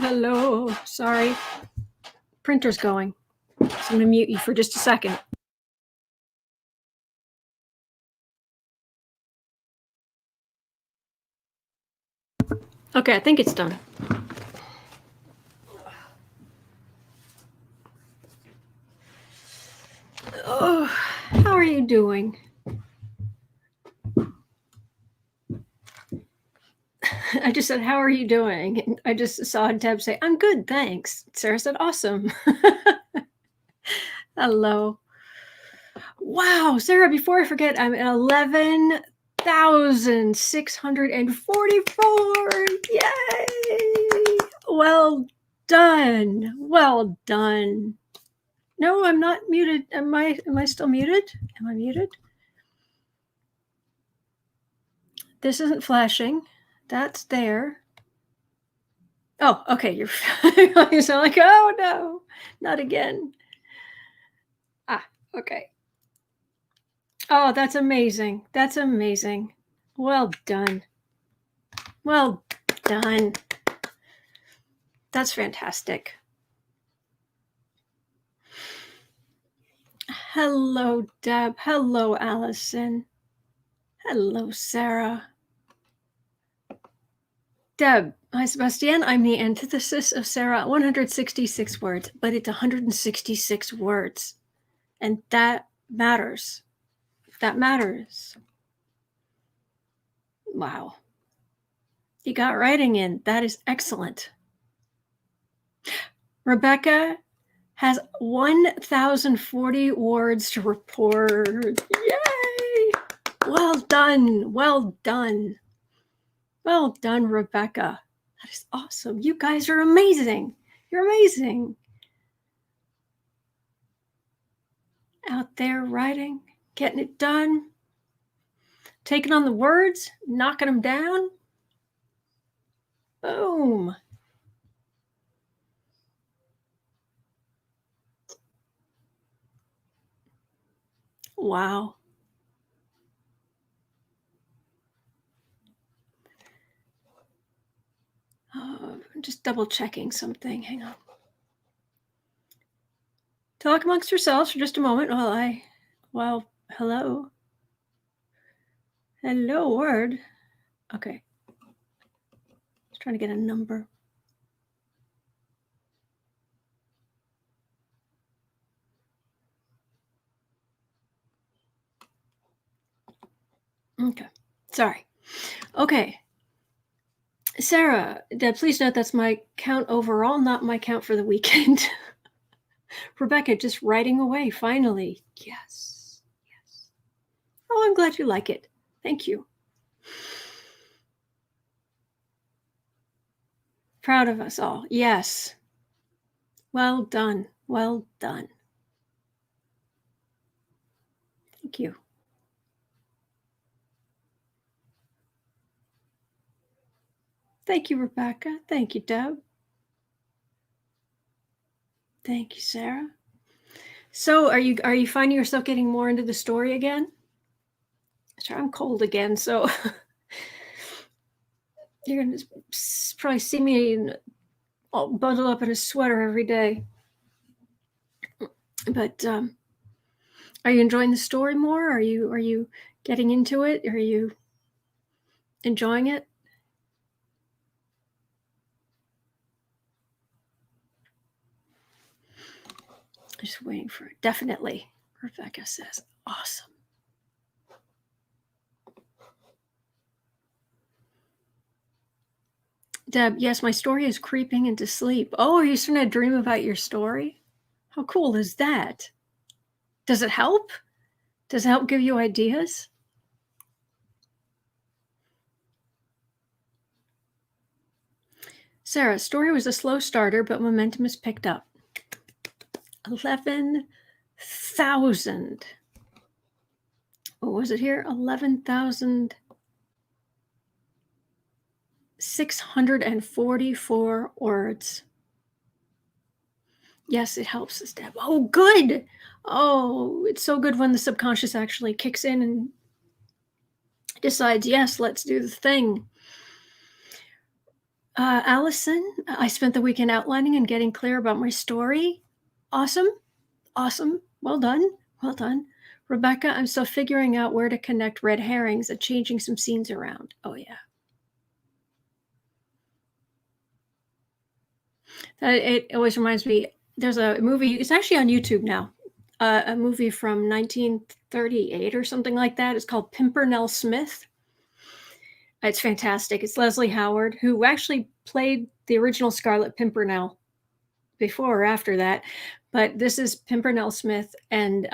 hello. Sorry. Printer's going. So I'm going to mute you for just a second. Okay, I think it's done. Oh, how are you doing? I just said, how are you doing? And I just saw Deb say, I'm good, thanks. Sarah said, awesome. Hello. Wow, Sarah, before I forget, I'm at 11,644. Yay! Well done. Well done. No, I'm not muted. Am I still muted? Am I muted? This isn't flashing. That's there. Oh, okay. You sound like, oh no, not again. Ah, okay. Oh, that's amazing. That's amazing. Well done. Well done. That's fantastic. Hello, Deb. Hello, Allison. Hello, Sarah. Deb, hi, Sebastian. I'm the antithesis of Sarah. 166 words, but it's 166 words. And that matters. That matters. Wow. You got writing in. That is excellent. Rebecca has 1,040 words to report. Yay! Well done. Well done. Well done, Rebecca. That is awesome. You guys are amazing. You're amazing. Out there writing, getting it done, taking on the words, knocking them down. Boom. Wow. I'm just double checking something. Hang on. Talk amongst yourselves for just a moment while hello. Hello, word. Okay. Just trying to get a number. Okay. Sorry. Okay. Sarah, please note that's my count overall, not my count for the weekend. Rebecca, just writing away, finally. Yes. Yes. Oh, I'm glad you like it. Thank you. Proud of us all. Yes. Well done. Well done. Thank you. Thank you, Rebecca. Thank you, Deb. Thank you, Sarah. So are you finding yourself getting more into the story again? Sorry, I'm cold again, so you're going to probably see me all bundled up in a sweater every day. But are you enjoying the story more? Are you getting into it? Are you enjoying it? Just waiting for it. Definitely, Rebecca says. Awesome. Deb, yes, my story is creeping into sleep. Oh, are you starting to dream about your story? How cool is that? Does it help? Does it help give you ideas? Sarah, story was a slow starter, but momentum has picked up. 11,000. What was it here? 11,644 words. Yes, it helps us, Deb. Oh, good. Oh, it's so good when the subconscious actually kicks in and decides, yes, let's do the thing. Allison, I spent the weekend outlining and getting clear about my story. Awesome. Awesome. Well done. Well done. Rebecca, I'm still figuring out where to connect red herrings and changing some scenes around. Oh, yeah. It always reminds me, there's a movie, it's actually on YouTube now, a movie from 1938 or something like that. It's called Pimpernel Smith. It's fantastic. It's Leslie Howard, who actually played the original Scarlet Pimpernel before or after that. But this is Pimpernel Smith, and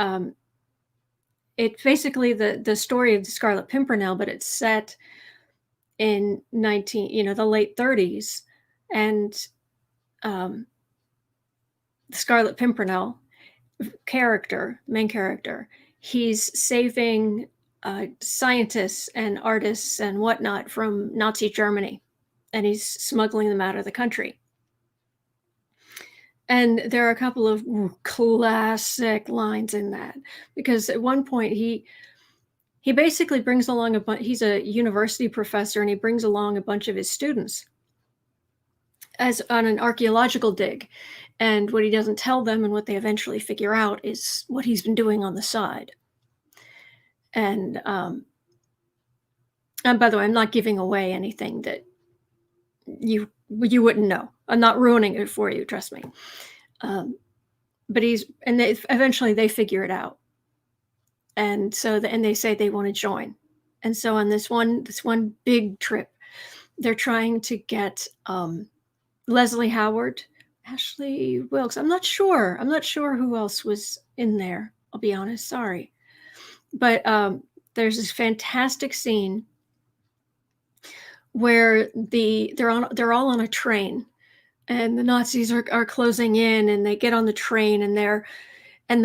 it's basically the story of the Scarlet Pimpernel, but it's set in the late 30s, and the Scarlet Pimpernel main character, he's saving scientists and artists and whatnot from Nazi Germany, and he's smuggling them out of the country. And there are a couple of classic lines in that, because at one point he basically brings along he's a university professor, and he brings along a bunch of his students as on an archaeological dig. And what he doesn't tell them, and what they eventually figure out, is what he's been doing on the side. And by the way, I'm not giving away anything that you wouldn't know. I'm not ruining it for you, trust me. But eventually they figure it out. And so they say they want to join. And so on this one big trip, they're trying to get Leslie Howard, Ashley Wilkes. I'm not sure who else was in there. I'll be honest, sorry. But there's this fantastic scene where they're all on a train, and the Nazis are closing in, and they get on the train, and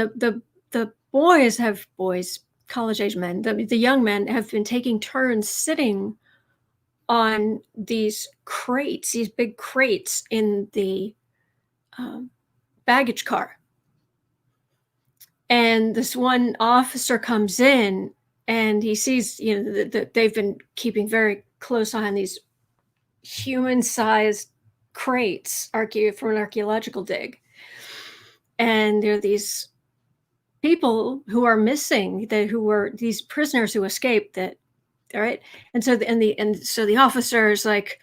the boys, college-age men, the young men have been taking turns sitting on these big crates in the baggage car. And this one officer comes in, and he sees, that they've been keeping very close eye on these human-sized crates from an archaeological dig. And there are these people who are missing, who were these prisoners who escaped. All right. And so the officer is like,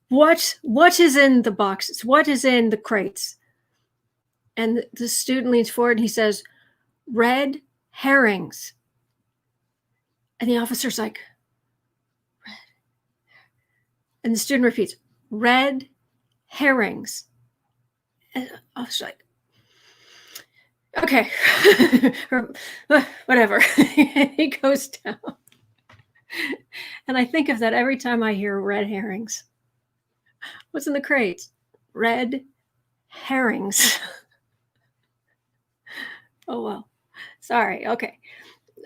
what is in the boxes? What is in the crates? And the student leans forward and he says, red herrings. And the officer's like, red. And the student repeats, red herrings. And the officer's like, okay, whatever. He goes down. And I think of that every time I hear red herrings. What's in the crates? Red herrings. Oh, well. Sorry. Okay.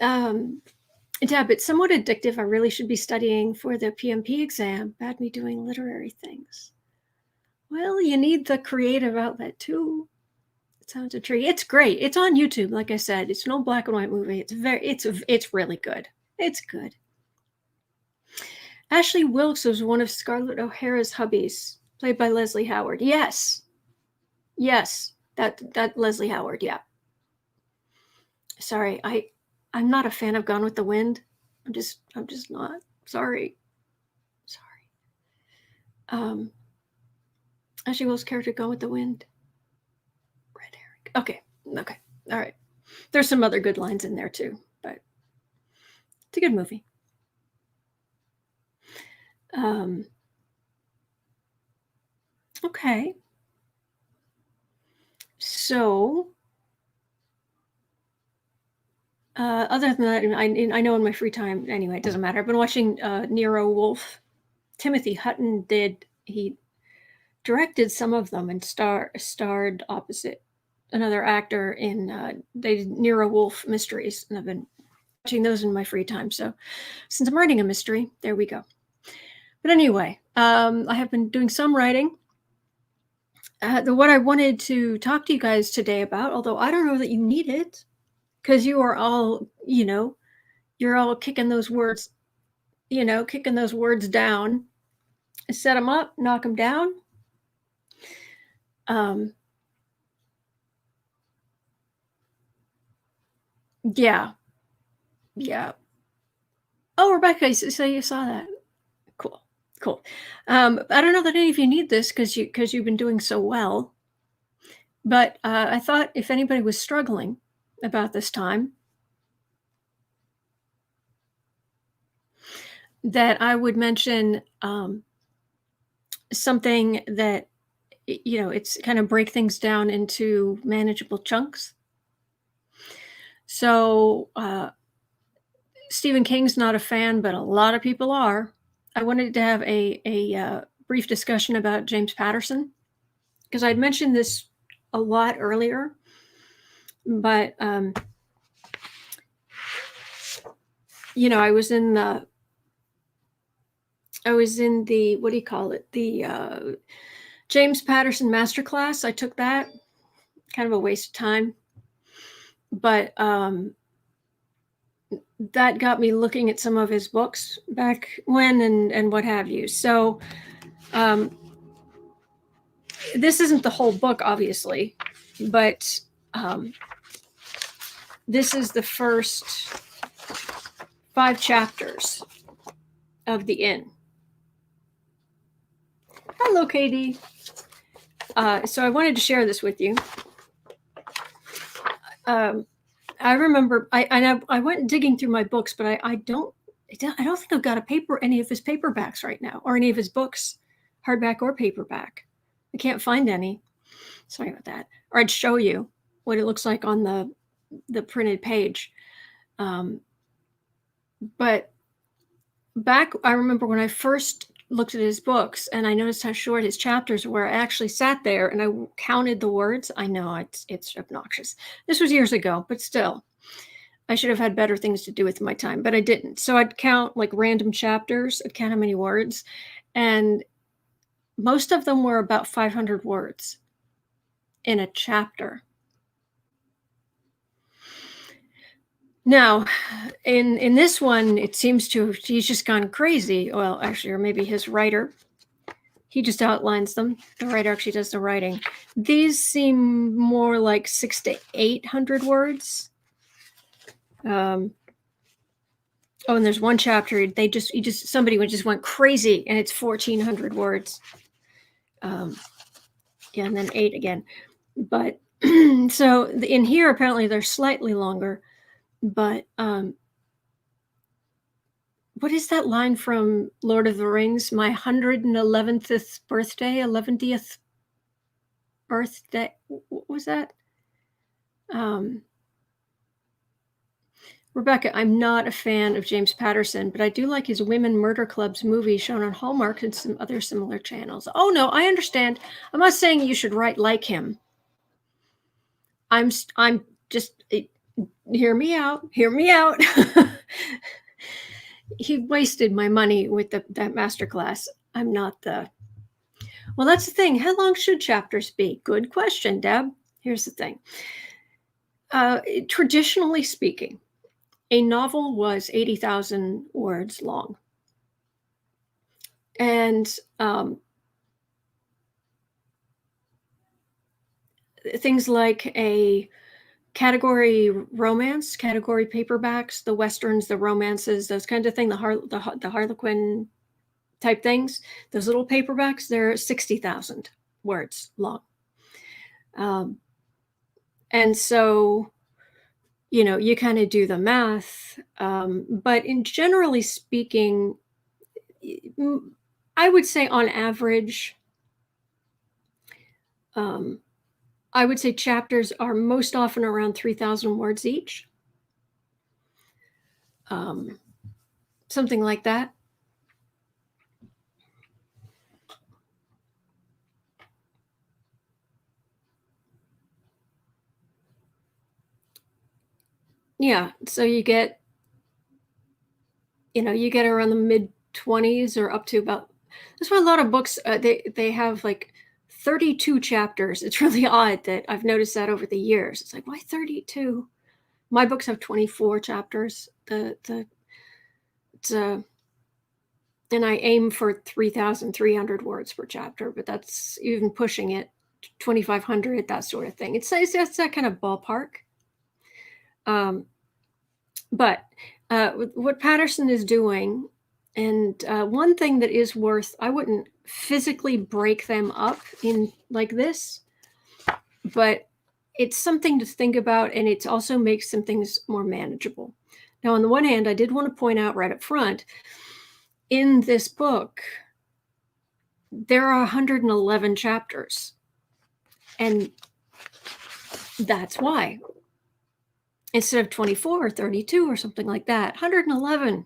Deb, it's somewhat addictive. I really should be studying for the PMP exam. Bad me doing literary things. Well, you need the creative outlet too. It sounds a treat. It's great. It's on YouTube. Like I said, it's an old black and white movie. It's really good. It's good. Ashley Wilkes was one of Scarlett O'Hara's hubbies, played by Leslie Howard. Yes, that Leslie Howard. Yeah. Sorry, I'm not a fan of Gone with the Wind. I'm just not. Sorry. Ashley Wilkes' character, Gone with the Wind. Red herring. Okay. All right. There's some other good lines in there too, but it's a good movie. Okay. So, other than that, I know in my free time, anyway, it doesn't matter. I've been watching Nero Wolfe. Timothy Hutton he directed some of them and starred opposite another actor in the Nero Wolfe mysteries, and I've been watching those in my free time. So since I'm writing a mystery, there we go. But anyway, I have been doing some writing. What I wanted to talk to you guys today about, although I don't know that you need it, because you are all, you're all kicking those words down, set them up, knock them down. Yeah, yeah. Oh, Rebecca, so you saw that. Cool, cool. I don't know that any of you need this because you've been doing so well, but I thought if anybody was struggling about this time, that I would mention something that it's kind of break things down into manageable chunks. So Stephen King's not a fan, but a lot of people are. I wanted to have a brief discussion about James Patterson because I'd mentioned this a lot earlier, but I was in the what do you call it? The James Patterson masterclass. I took that. Kind of a waste of time, but that got me looking at some of his books back when and what have you. So this isn't the whole book, obviously, but this is the first 5 chapters of The Inn. Hello, Katie. So I wanted to share this with you. I remember I went digging through my books, but I don't think I've got any of his paperbacks right now, or any of his books, hardback or paperback. I can't find any. Sorry about that. Or I'd show you what it looks like on the printed page. But back, I remember when I first looked at his books and I noticed how short his chapters were. I actually sat there and I counted the words. I know it's obnoxious. This was years ago, but still, I should have had better things to do with my time, but I didn't. So I'd count like random chapters. I'd count how many words, and most of them were about 500 words in a chapter. Now, in this one, it seems he's just gone crazy. Well, actually, or maybe his writer. He just outlines them. The writer actually does the writing. These seem more like 600 to 800 words. Oh, and there's one chapter somebody went crazy, and it's 1,400 words. Yeah, and then 8 again. But so in here, apparently they're slightly longer. But what is that line from Lord of the Rings? My 111th birthday, 11th birthday. What was that? Rebecca, I'm not a fan of James Patterson, but I do like his Women Murder Clubs movie shown on Hallmark and some other similar channels. Oh, no, I understand. I'm not saying you should write like him. I'm just, hear me out. Hear me out. He wasted my money with that masterclass. I'm not well, that's the thing. How long should chapters be? Good question, Deb. Here's the thing. Traditionally speaking, a novel was 80,000 words long. And things like a category romance, category paperbacks, the westerns, the romances, those kinds of things, the Harlequin type things, those little paperbacks, they're 60,000 words long. And so, you kind of do the math. But in generally speaking, I would say on average, I would say chapters are most often around 3,000 words each. Something like that. Yeah, so you get around the mid-20s or up to about, that's why a lot of books, they have like 32 chapters. It's really odd that I've noticed that over the years. It's like, why 32? My books have 24 chapters. It's And I aim for 3,300 words per chapter, but that's even pushing it, 2,500, that sort of thing. It's that kind of ballpark. Um, but what Patterson is doing, and one thing that is worth, I wouldn't physically break them up in like this, but it's something to think about, and it also makes some things more manageable. Now, on the one hand, I did want to point out right up front, in this book, there are 111 chapters, and that's why. Instead of 24 or 32 or something like that, 111,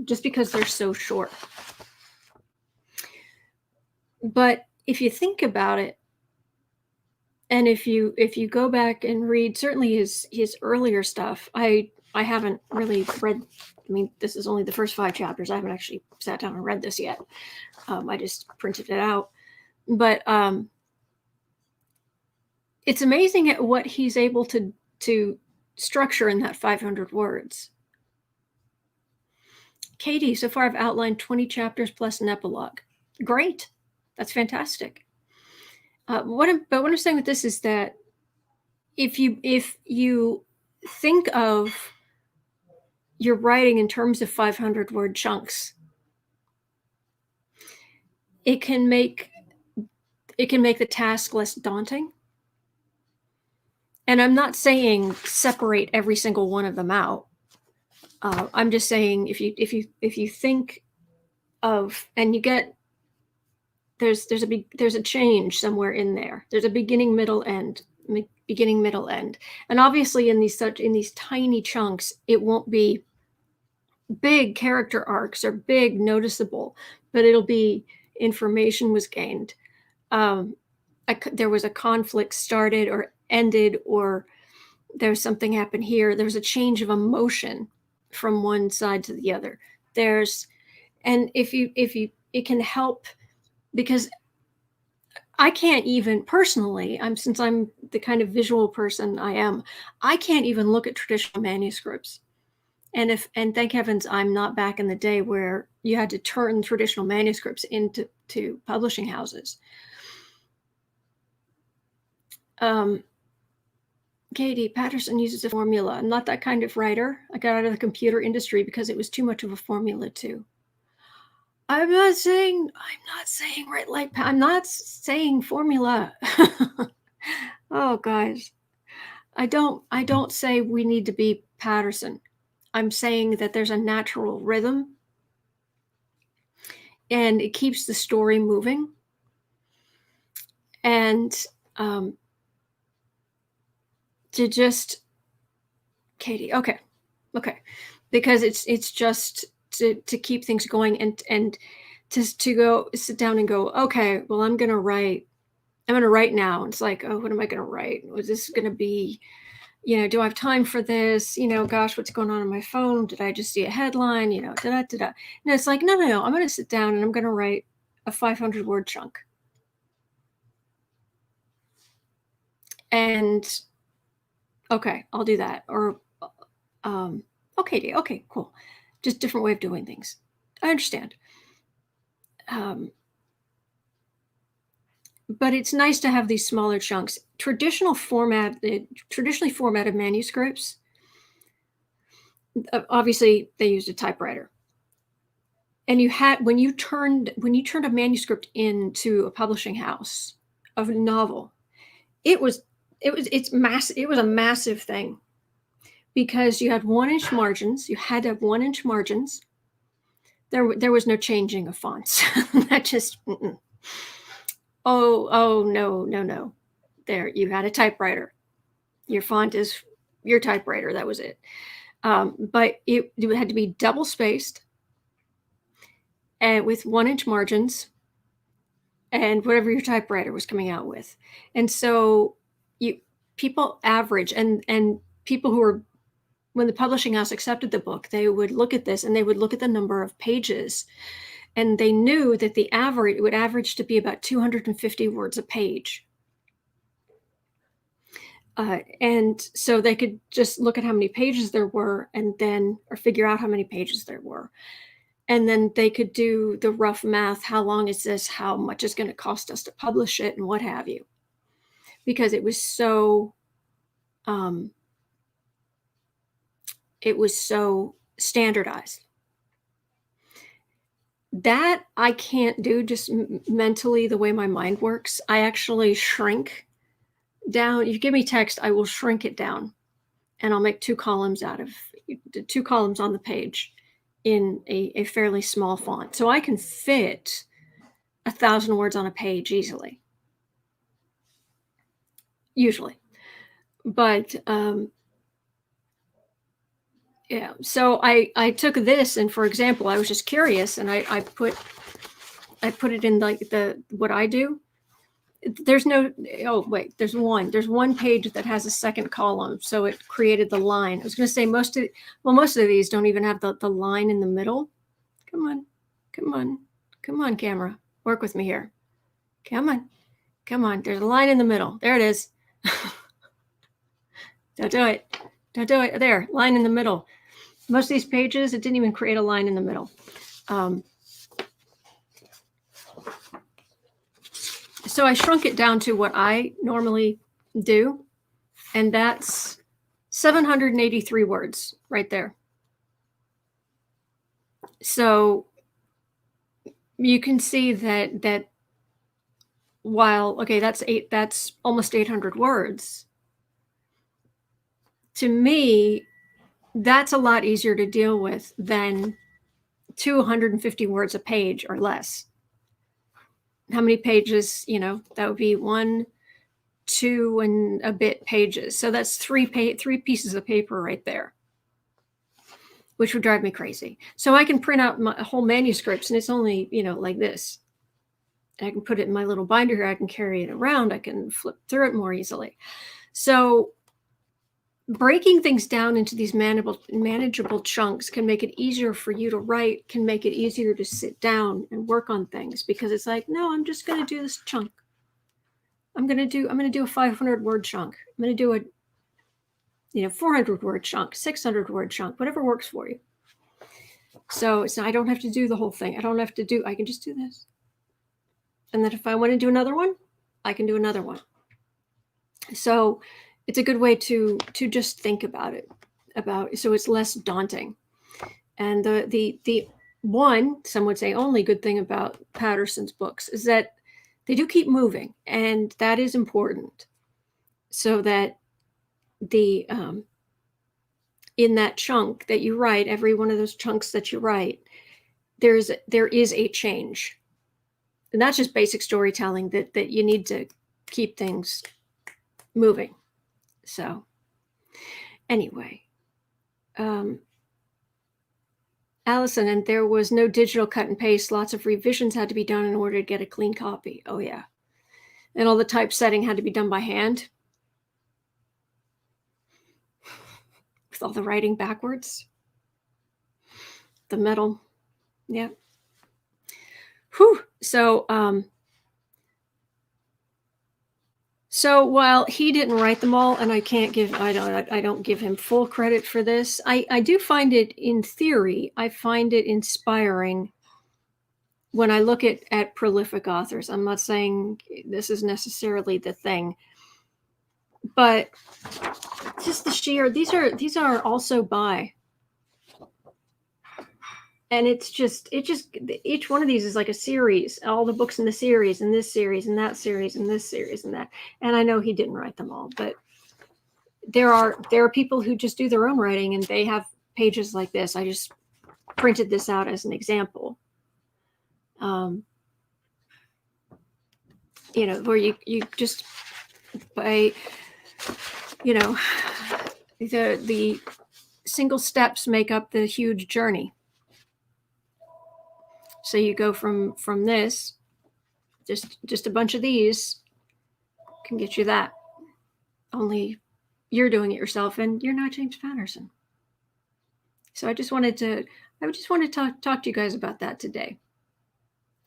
just because they're so short. But if you think about it, and if you go back and read certainly his earlier stuff, I haven't really read. I mean, this is only the first 5 chapters. I haven't actually sat down and read this yet. I just printed it out. But it's amazing at what he's able to structure in that 500 words. Katie, so far I've outlined 20 chapters plus an epilogue. Great. That's fantastic. What I'm saying with this is that if you think of your writing in terms of 500 word chunks, it can make the task less daunting. And I'm not saying separate every single one of them out. I'm just saying if you think of, and you get, there's a change somewhere in there. There's a beginning, middle, end. Beginning, middle, end. And obviously in these tiny chunks, it won't be big character arcs or big noticeable, but it'll be information was gained. There was a conflict started or ended, or there's something happened here. There's a change of emotion from one side to the other. And if you it can help, because I can't even personally, since I'm the kind of visual person I am, I can't even look at traditional manuscripts. And thank heavens I'm not back in the day where you had to turn traditional manuscripts into publishing houses. Katie, Patterson uses a formula. I'm not that kind of writer. I got out of the computer industry because it was too much of a formula too. I'm not saying right, like, I'm not saying formula. Oh, guys, I don't say we need to be Patterson. I'm saying that there's a natural rhythm, and it keeps the story moving. And to just, Katie, okay, because it's just to keep things going, and to go sit down and go, okay, well, I'm gonna write now. It's like, oh, what am I gonna write? Was this gonna be, do I have time for this? Gosh, what's going on my phone? Did I just see a headline? Da-da, da-da. And it's like, no. I'm going to sit down and I'm going to write a 500 word chunk. And okay, I'll do that. Or, okay, cool. Just different way of doing things. I understand. But it's nice to have these smaller chunks. Traditionally formatted manuscripts, obviously they used a typewriter. And when you turned a manuscript into a publishing house of a novel, it was a massive thing, because you had 1-inch margins. You had to have 1-inch margins. There was no changing of fonts. That just oh no. There, you had a typewriter. Your font is your typewriter. That was it. But it had to be double spaced, and with 1-inch margins, and whatever your typewriter was coming out with. And so people average, and people who were, when the publishing house accepted the book, they would look at this and they would look at the number of pages, and they knew that it would average to be about 250 words a page. And so they could just look at how many pages there were, or figure out how many pages there were. And then they could do the rough math. How long is this? How much is going to cost us to publish it and what have you? Because um, it was so standardized. That I can't do just mentally the way my mind works. I actually shrink down. You give me text, I will shrink it down and I'll make 2 columns out of 2 columns on the page in a fairly small font. So I can fit 1,000 words on a page easily, usually. But yeah, so I took this, and for example, I was just curious, and I put it in like the what I do. There's no, oh wait, there's one page that has a second column, so it created the line. I was going to say most of these don't even have the line in the middle. Come on, come on, come on, camera, work with me here. Come on. There's a line in the middle. There it is. Don't do it. There, line in the middle. Most of these pages, it didn't even create a line in the middle. So I shrunk it down to what I normally do, and that's 783 words right there. So you can see that while, okay, that's almost 800 words. To me, that's a lot easier to deal with than 250 words a page or less. How many pages? That would be 1, 2 and a bit pages. So that's 3 pieces of paper right there, which would drive me crazy. So I can print out my whole manuscripts, and it's only, like this. And I can put it in my little binder here. I can carry it around. I can flip through it more easily. So breaking things down into these manageable chunks can make it easier for you to write, can make it easier to sit down and work on things, because it's like, no, I'm just going to do this chunk. I'm going to do a 500 word chunk. I'm going to do a 400 word chunk, 600 word chunk, whatever works for you. So I don't have to do the whole thing. I can just do this. And then if I want to do another one, I can do another one. So it's a good way to just think about it, so it's less daunting. And the one, some would say only good thing about Patterson's books is that they do keep moving, and that is important, so that the in that chunk that you write, every one of those chunks that you write, there is a change. And that's just basic storytelling, that you need to keep things moving. So anyway, Allison, and there was no digital cut and paste. Lots of revisions had to be done in order to get a clean copy. Oh yeah. And all the typesetting had to be done by hand with all the writing backwards. The metal. Yeah. Whew. So while he didn't write them all, and I don't give him full credit for this, I do find it, in theory, I find it inspiring when I look at prolific authors. I'm not saying this is necessarily the thing, but just the sheer, these are also by, and it's just each one of these is like a series, all the books in the series, and this series, and that series, and this series, and that. And I know he didn't write them all, but there are people who just do their own writing, and they have pages like this. I just printed this out as an example. Where you just, by, the single steps make up the huge journey. So you go from this, just a bunch of these can get you that. Only you're doing it yourself, and you're not James Patterson. So I just wanted to talk to you guys about that today.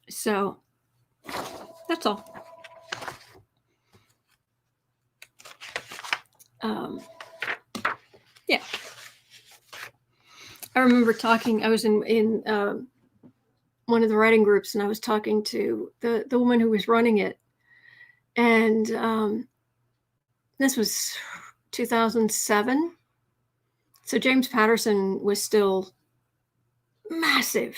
So that's all. Yeah. I remember talking, I was in one of the writing groups, and I was talking to the woman who was running it, and this was 2007. So James Patterson was still massive.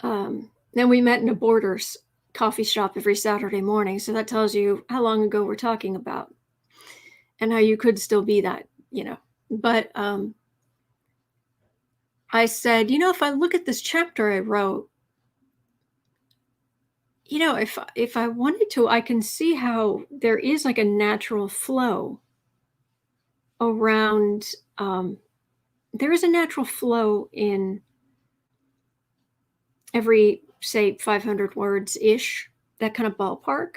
Then we met in a Borders coffee shop every Saturday morning. So that tells you how long ago we're talking about and how you could still be that, But I said, if I look at this chapter I wrote, if I wanted to, I can see how there is like a natural flow around. There is a natural flow in every, say, 500 words ish, that kind of ballpark,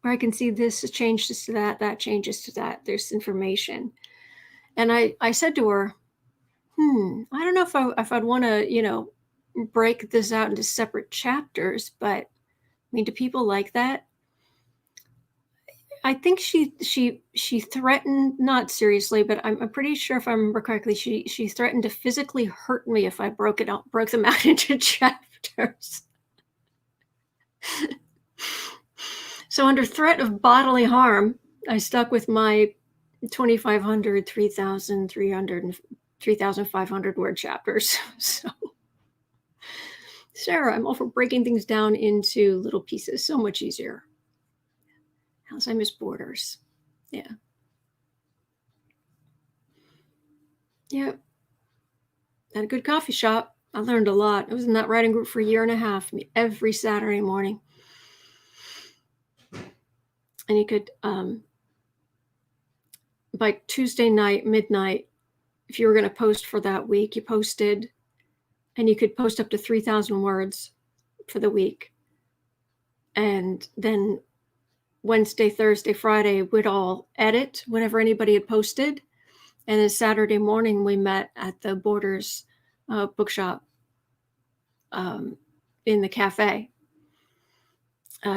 where I can see this changes to that, that changes to that. There's information. And I said to her, I don't know if I'd want to, break this out into separate chapters, but I mean, do people like that? I think she threatened, not seriously, but I'm pretty sure if I remember correctly, she threatened to physically hurt me if I broke them out into chapters. So under threat of bodily harm, I stuck with my 2,500, 3,300, and 3,500 word chapters. So, Sarah, I'm all for breaking things down into little pieces. So much easier. How's I miss Borders? Yeah. Yeah. At a good coffee shop. I learned a lot. I was in that writing group for a year and a half, every Saturday morning. And you could, by Tuesday night, midnight, if you were going to post for that week, you posted, and you could post up to 3,000 words for the week. And then Wednesday, Thursday, Friday, we'd all edit whatever anybody had posted. And then Saturday morning, we met at the Borders bookshop in the cafe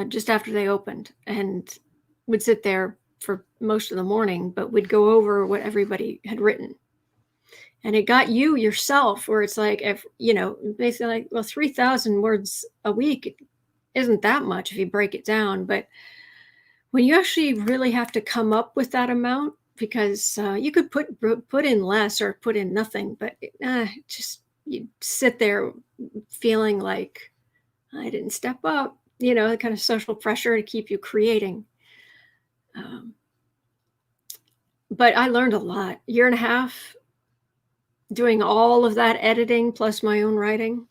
just after they opened, and would sit there for most of the morning, but we'd go over what everybody had written. And it got you yourself where it's like, basically like, well, 3,000 words a week isn't that much if you break it down. But when you actually really have to come up with that amount, because you could put in less or put in nothing, but just you sit there feeling like I didn't step up, the kind of social pressure to keep you creating. But I learned a lot. Year and a half doing all of that editing plus my own writing.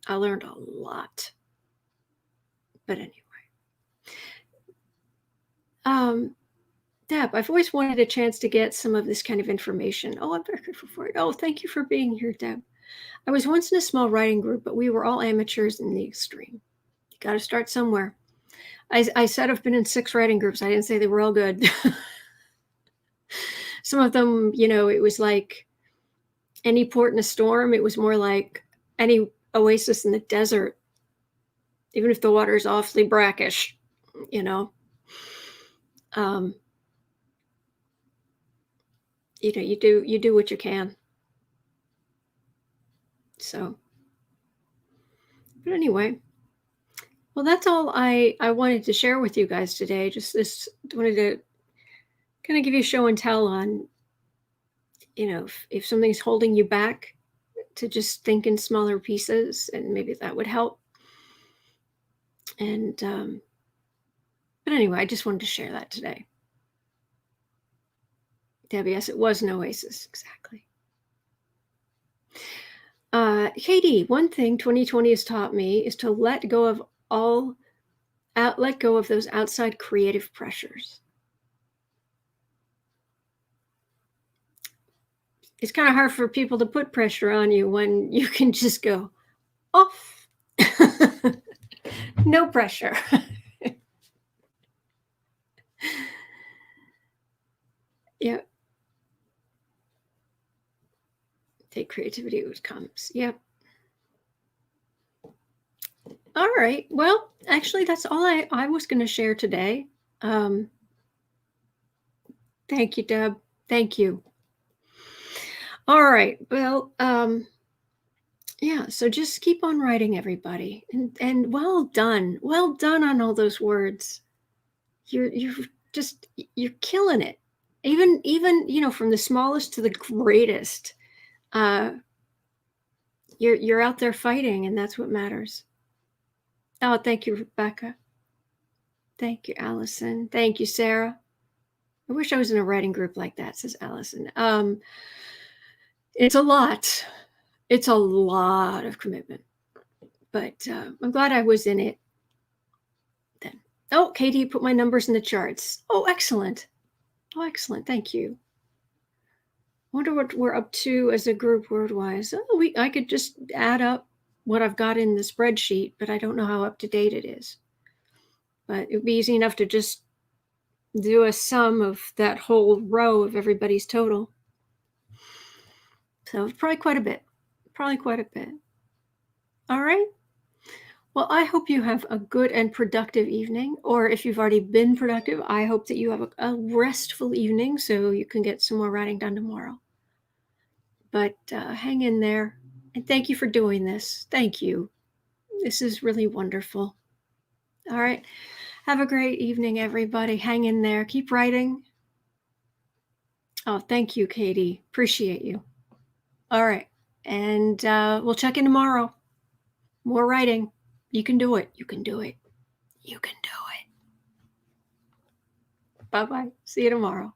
I learned a lot. But anyway. Deb, I've always wanted a chance to get some of this kind of information. Oh, I'm very grateful for it. Oh, thank you for being here, Deb. I was once in a small writing group, but we were all amateurs in the extreme. You got to start somewhere. I said I've been in 6 writing groups. I didn't say they were all good. Some of them, it was like any port in a storm. It was more like any oasis in the desert, even if the water is awfully brackish, you do what you can. So, but anyway, well, that's all I wanted to share with you guys today. Just wanted to kind of give you show and tell on, if something's holding you back, to just think in smaller pieces, and maybe that would help. And, but anyway, I just wanted to share that today. Debbie, yes, it was an oasis. Exactly. Katie, one thing 2020 has taught me is to let go of those outside creative pressures. It's kind of hard for people to put pressure on you when you can just go off. No pressure. Yep. Take creativity as it comes. Yep. All right. Well, actually, that's all I was going to share today. Thank you, Deb. Thank you. All right. Well, Yeah, so just keep on writing, everybody, and well done. Well done on all those words. You're just you're killing it. Even, from the smallest to the greatest, uh, you're out there fighting, and that's what matters. Oh, thank you, Rebecca. Thank you, Allison. Thank you, Sarah. I wish I was in a writing group like that, says Allison. It's a lot. It's a lot of commitment, but I'm glad I was in it then. Oh, Katie put my numbers in the charts. Oh, excellent. Oh, excellent. Thank you. Wonder what we're up to as a group word-wise. Oh, I could just add up what I've got in the spreadsheet, but I don't know how up to date it is. But it would be easy enough to just do a sum of that whole row of everybody's total. So probably quite a bit. Probably quite a bit. All right. Well, I hope you have a good and productive evening. Or if you've already been productive, I hope that you have a restful evening so you can get some more writing done tomorrow. But hang in there. And thank you for doing this. Thank you. This is really wonderful. All right. Have a great evening, everybody. Hang in there. Keep writing. Oh, thank you, Katie. Appreciate you. All right. And we'll check in tomorrow. More writing. You can do it. You can do it. You can do it. Bye-bye. See you tomorrow.